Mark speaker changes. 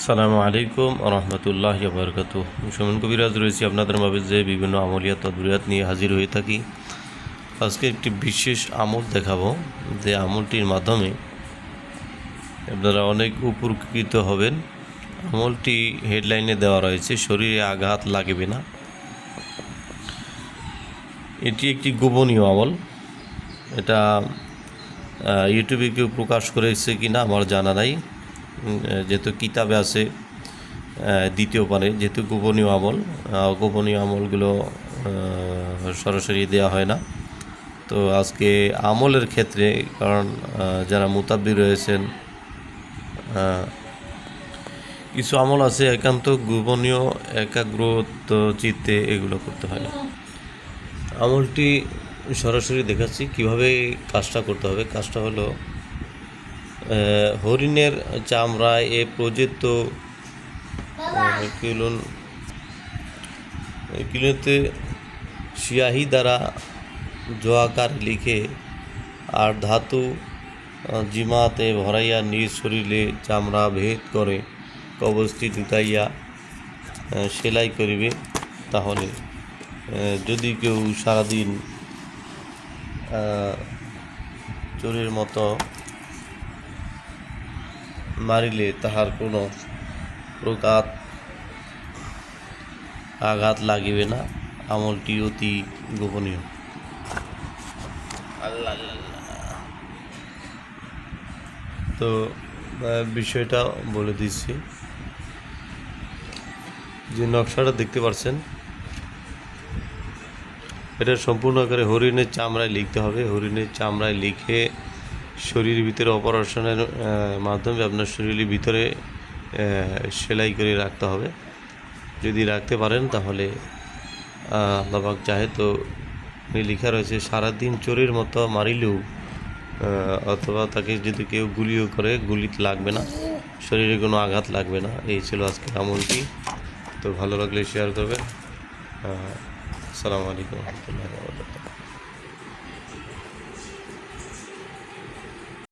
Speaker 1: আসসালামু আলাইকুম রহমতুল্লাহ বরকাতু। সুমন কবিরাজ রয়েছি আপনাদের মাঝে যে বিভিন্ন আমলিয়াত তদবিরাত নিয়ে হাজির হয়ে থাকি। আজকে একটি বিশেষ আমল দেখাবো, যে আমলটির মাধ্যমে আপনারা অনেক উপকৃত হবেন। আমলটি হেডলাইনে দেওয়া রয়েছে, শরীরে আঘাত লাগবে না। এটি একটি গোপনীয় আমল। এটা ইউটিউবে কেউ প্রকাশ করেছে কিনা আমার জানা নাই, যেহেতু কিতাবে আছে দ্বিতীয় পারে, যেহেতু গোপনীয় আমলগুলো সরাসরি দেওয়া হয় না। তো আজকে আমলের ক্ষেত্রে, কারণ যারা মুতাব্বি রয়েছেন, কিছু আমল আছে একান্ত গোপনীয়, একাগ্রত চিত্তে এগুলো করতে হয় না। আমলটি সরাসরি দেখাচ্ছি কিভাবে কাজটা করতে হবে। কাজটা হলো, হরিণের চামড়ায় প্রযুক্ত কিলোতে সিয়াহি দ্বারা জোয়াকার লিখে আর ধাতু জিমাতে ভরাইয়া নিজ শরীরে চামড়া ভেদ করে কবচটি ঢুকাইয়া সেলাই করিবে। তাহলে যদি কেউ সারাদিন চোরের মতো মারিলে তাহার কোনো প্রকার আঘাত লাগিবে না। আমলটি অতি গোপনীয়। তো বিষয়টা বলে দিচ্ছি, যে নকশাটা দেখতে পাচ্ছেন, এটা সম্পূর্ণ আকারে হরিণের চামড়ায় লিখতে হবে। হরিণের চামড়ায় লিখে শরীরের ভিতরে অপারেশনের মাধ্যমে আপনার শরীরের ভিতরে সেলাই করে রাখতে হবে। যদি রাখতে পারেন তাহলে আল্লাহ পাক চাহে তো লেখা রয়েছে, সারাদিন চোরের মতো মারিলেও অথবা তাকে যদি কেউ গুলিও করে, গুলি লাগবে না, শরীরে কোনো আঘাত লাগবে না। এই ছিল আজকের আমলটি। তো ভালো লাগলে শেয়ার করবেন। আসসালামু আলাইকুম রহমতুল্লাহি ওয়া বারাকাতুহু।